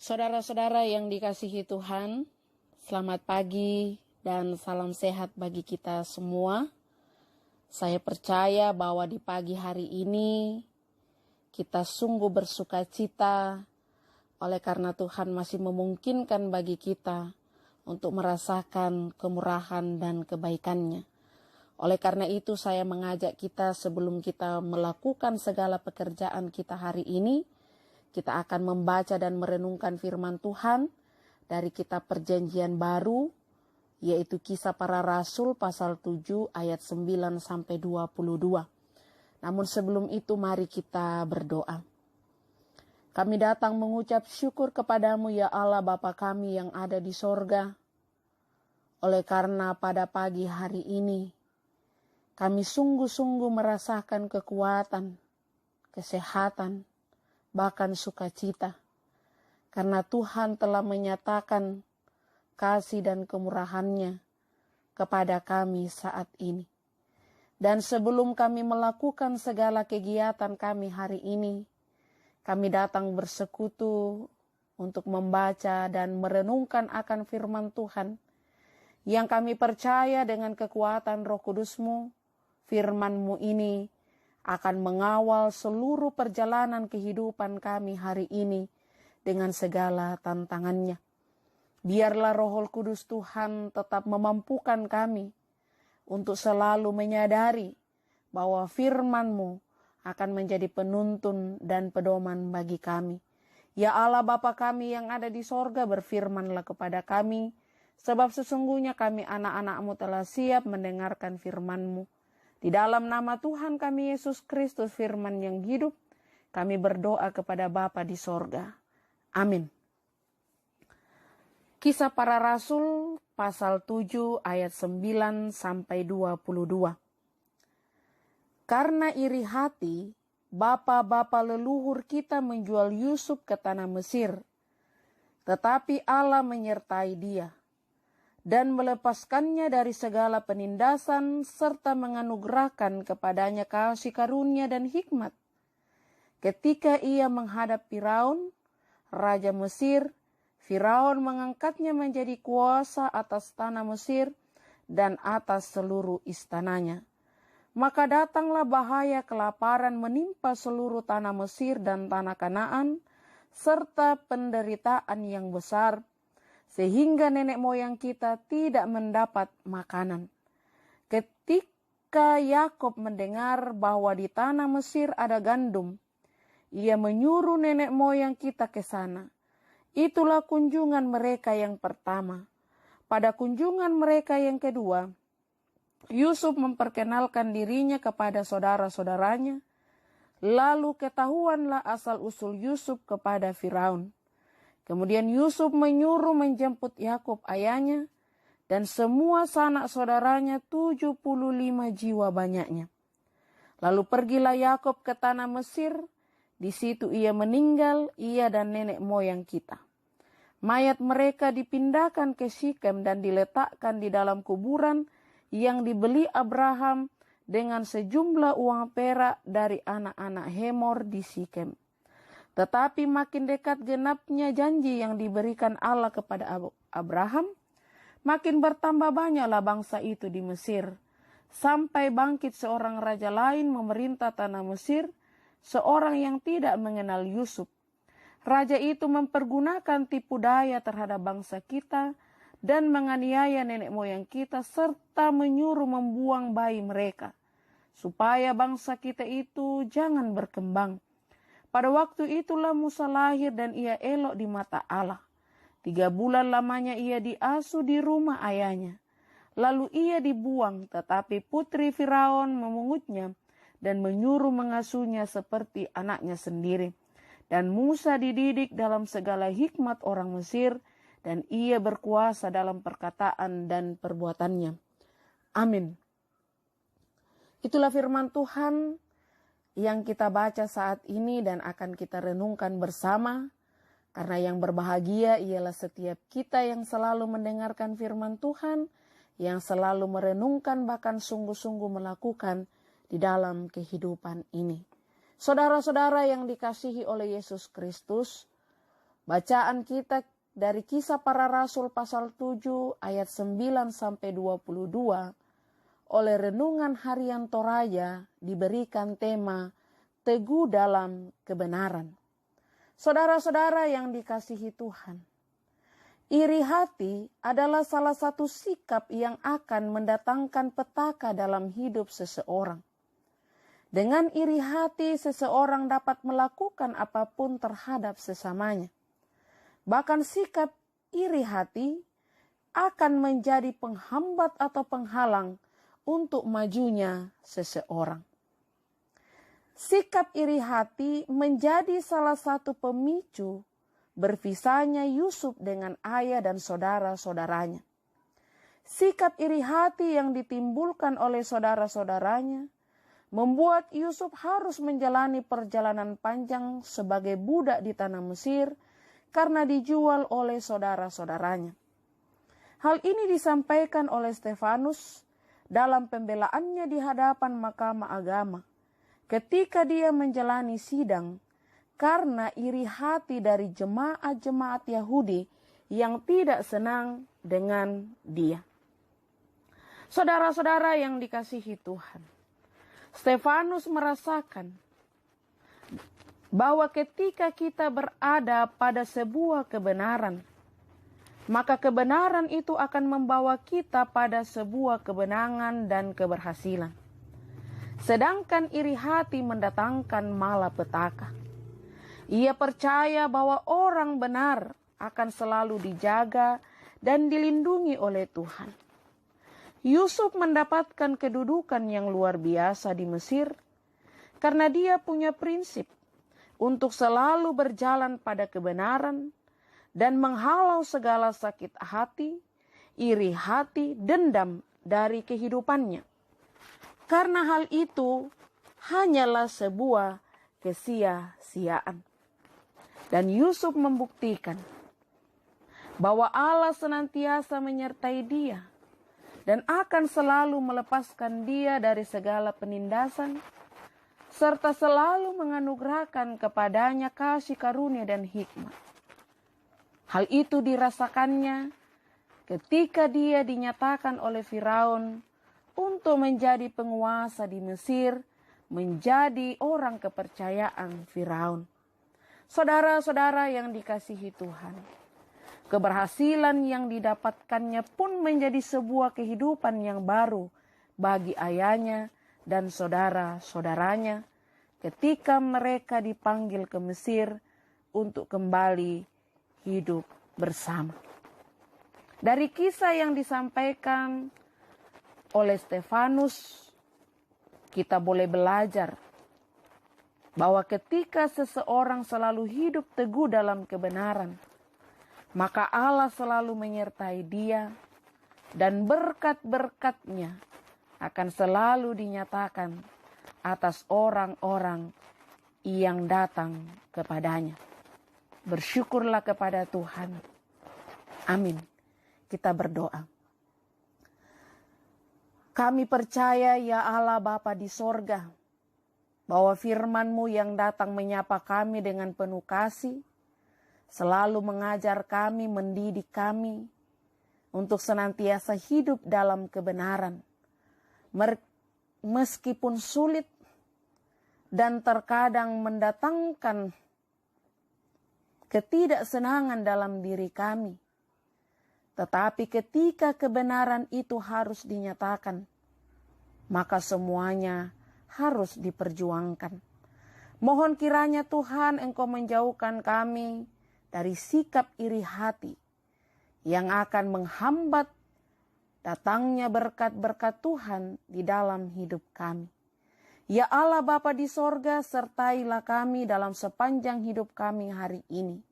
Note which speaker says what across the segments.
Speaker 1: Saudara-saudara yang dikasihi Tuhan, selamat pagi dan salam sehat bagi kita semua. Saya percaya bahwa di pagi hari ini kita sungguh bersuka cita oleh karena Tuhan masih memungkinkan bagi kita untuk merasakan kemurahan dan kebaikan-Nya. Oleh karena itu saya mengajak kita sebelum kita melakukan segala pekerjaan kita hari ini, kita akan membaca dan merenungkan firman Tuhan dari kitab Perjanjian Baru, yaitu Kisah Para Rasul pasal 7 ayat 9 sampai 22. Namun sebelum itu mari kita berdoa. Kami datang mengucap syukur kepadamu ya Allah Bapa kami yang ada di sorga. Oleh karena pada pagi hari ini kami sungguh-sungguh merasakan kekuatan, kesehatan, bahkan sukacita, karena Tuhan telah menyatakan kasih dan kemurahan-Nya kepada kami saat ini. Dan sebelum kami melakukan segala kegiatan kami hari ini, kami datang bersekutu untuk membaca dan merenungkan akan firman Tuhan, yang kami percaya dengan kekuatan Roh Kudus-Mu, firman-Mu ini akan mengawal seluruh perjalanan kehidupan kami hari ini dengan segala tantangannya. Biarlah Roh Kudus Tuhan tetap memampukan kami untuk selalu menyadari bahwa firman-Mu akan menjadi penuntun dan pedoman bagi kami. Ya Allah Bapa kami yang ada di sorga, berfirmanlah kepada kami, sebab sesungguhnya kami anak-anak-Mu telah siap mendengarkan firman-Mu. Di dalam nama Tuhan kami Yesus Kristus firman yang hidup, kami berdoa kepada Bapa di sorga. Amin. Kisah Para Rasul pasal 7 ayat 9 sampai 22. Karena iri hati, bapa-bapa leluhur kita menjual Yusuf ke tanah Mesir, tetapi Allah menyertai dia dan melepaskannya dari segala penindasan serta menganugerahkan kepadanya kasih karunia dan hikmat. Ketika ia menghadap Firaun, Raja Mesir, Firaun mengangkatnya menjadi kuasa atas tanah Mesir dan atas seluruh istananya. Maka datanglah bahaya kelaparan menimpa seluruh tanah Mesir dan tanah Kanaan, serta penderitaan yang besar, sehingga nenek moyang kita tidak mendapat makanan. Ketika Yakob mendengar bahwa di tanah Mesir ada gandum, ia menyuruh nenek moyang kita ke sana. Itulah kunjungan mereka yang pertama. Pada kunjungan mereka yang kedua, Yusuf memperkenalkan dirinya kepada saudara-saudaranya, lalu ketahuanlah asal-usul Yusuf kepada Firaun. Kemudian Yusuf menyuruh menjemput Yakob ayahnya dan semua sanak saudaranya 75 jiwa banyaknya. Lalu pergilah Yakob ke tanah Mesir, di situ ia meninggal, ia dan nenek moyang kita. Mayat mereka dipindahkan ke Sikem dan diletakkan di dalam kuburan yang dibeli Abraham dengan sejumlah uang perak dari anak-anak Hemor di Sikem. Tetapi makin dekat genapnya janji yang diberikan Allah kepada Abraham, makin bertambah banyaklah bangsa itu di Mesir, sampai bangkit seorang raja lain memerintah tanah Mesir, seorang yang tidak mengenal Yusuf. Raja itu mempergunakan tipu daya terhadap bangsa kita dan menganiaya nenek moyang kita serta menyuruh membuang bayi mereka, supaya bangsa kita itu jangan berkembang. Pada waktu itulah Musa lahir dan ia elok di mata Allah. 3 bulan lamanya ia diasuh di rumah ayahnya. Lalu ia dibuang, tetapi putri Firaun memungutnya dan menyuruh mengasuhnya seperti anaknya sendiri. Dan Musa dididik dalam segala hikmat orang Mesir, dan ia berkuasa dalam perkataan dan perbuatannya. Amin. Itulah firman Tuhan yang kita baca saat ini dan akan kita renungkan bersama, karena yang berbahagia ialah setiap kita yang selalu mendengarkan firman Tuhan, yang selalu merenungkan bahkan sungguh-sungguh melakukan di dalam kehidupan ini. Saudara-saudara yang dikasihi oleh Yesus Kristus, Bacaan kita dari Kisah Para Rasul pasal 7 ayat 9 sampai 22 oleh Renungan Harian Toraja diberikan tema Teguh dalam Kebenaran. Saudara-saudara yang dikasihi Tuhan, iri hati adalah salah satu sikap yang akan mendatangkan petaka dalam hidup seseorang. Dengan iri hati, seseorang dapat melakukan apapun terhadap sesamanya. Bahkan sikap iri hati akan menjadi penghambat atau penghalang untuk majunya seseorang. Sikap iri hati menjadi salah satu pemicu berpisahnya Yusuf dengan ayah dan saudara-saudaranya. Sikap iri hati yang ditimbulkan oleh saudara-saudaranya membuat Yusuf harus menjalani perjalanan panjang sebagai budak di tanah Mesir karena dijual oleh saudara-saudaranya. Hal ini disampaikan oleh Stefanus dalam pembelaannya di hadapan Mahkamah Agama ketika dia menjalani sidang karena iri hati dari jemaat-jemaat Yahudi yang tidak senang dengan dia. Saudara-saudara yang dikasihi Tuhan, Stefanus merasakan bahwa ketika kita berada pada sebuah kebenaran, maka kebenaran itu akan membawa kita pada sebuah kemenangan dan keberhasilan. Sedangkan iri hati mendatangkan malapetaka. Ia percaya bahwa orang benar akan selalu dijaga dan dilindungi oleh Tuhan. Yusuf mendapatkan kedudukan yang luar biasa di Mesir karena dia punya prinsip untuk selalu berjalan pada kebenaran dan menghalau segala sakit hati, iri hati, dendam dari kehidupannya. Karena hal itu hanyalah sebuah kesia-siaan. Dan Yusuf membuktikan bahwa Allah senantiasa menyertai dia dan akan selalu melepaskan dia dari segala penindasan, serta selalu menganugerahkan kepadanya kasih karunia dan hikmat. Hal itu dirasakannya ketika dia dinyatakan oleh Firaun untuk menjadi penguasa di Mesir, menjadi orang kepercayaan Firaun. Saudara-saudara yang dikasihi Tuhan, keberhasilan yang didapatkannya pun menjadi sebuah kehidupan yang baru bagi ayahnya dan saudara-saudaranya ketika mereka dipanggil ke Mesir untuk kembali hidup bersama. Dari kisah yang disampaikan oleh Stefanus, kita boleh belajar bahwa ketika seseorang selalu hidup teguh dalam kebenaran, maka Allah selalu menyertai dia dan berkat-berkat-Nya akan selalu dinyatakan atas orang-orang yang datang kepadanya. Bersyukurlah kepada Tuhan. Amin. Kita berdoa. Kami percaya ya Allah Bapa di sorga, bahwa firman-Mu yang datang menyapa kami dengan penuh kasih, selalu mengajar kami, mendidik kami, untuk senantiasa hidup dalam kebenaran. Meskipun sulit dan terkadang mendatangkan ketidaksenangan dalam diri kami, tetapi ketika kebenaran itu harus dinyatakan, maka semuanya harus diperjuangkan. Mohon kiranya Tuhan Engkau menjauhkan kami dari sikap iri hati yang akan menghambat datangnya berkat-berkat Tuhan di dalam hidup kami. Ya Allah Bapa di sorga, sertailah kami dalam sepanjang hidup kami hari ini.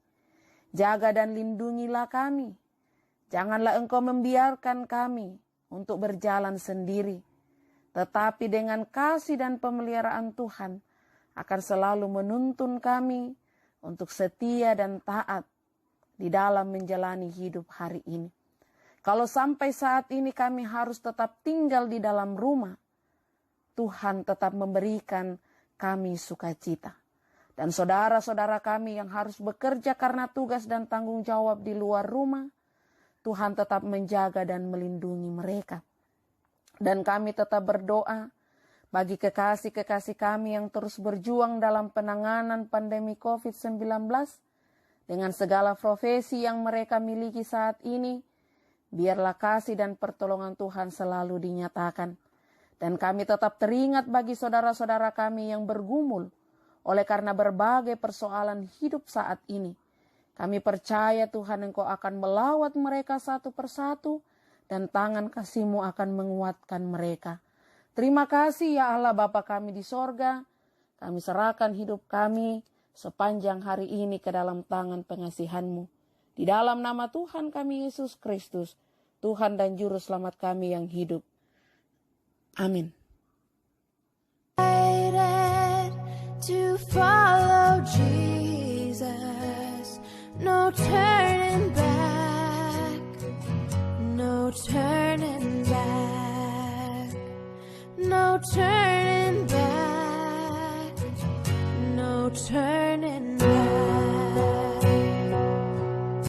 Speaker 1: Jaga dan lindungilah kami. Janganlah Engkau membiarkan kami untuk berjalan sendiri, tetapi dengan kasih dan pemeliharaan Tuhan akan selalu menuntun kami untuk setia dan taat di dalam menjalani hidup hari ini. Kalau sampai saat ini kami harus tetap tinggal di dalam rumah, Tuhan tetap memberikan kami sukacita. Dan saudara-saudara kami yang harus bekerja karena tugas dan tanggung jawab di luar rumah, Tuhan tetap menjaga dan melindungi mereka. Dan kami tetap berdoa bagi kekasih-kekasih kami yang terus berjuang dalam penanganan pandemi COVID-19 dengan segala profesi yang mereka miliki saat ini. Biarlah kasih dan pertolongan Tuhan selalu dinyatakan. Dan kami tetap teringat bagi saudara-saudara kami yang bergumul oleh karena berbagai persoalan hidup saat ini. Kami percaya Tuhan Engkau akan melawat mereka satu persatu dan tangan kasih-Mu akan menguatkan mereka. Terima kasih ya Allah Bapa kami di sorga. Kami serahkan hidup kami sepanjang hari ini ke dalam tangan pengasihan-Mu. Di dalam nama Tuhan kami Yesus Kristus, Tuhan dan Juru Selamat kami yang hidup. Amin.
Speaker 2: To follow Jesus, no turning back, no turning back, no turning back, no turning back.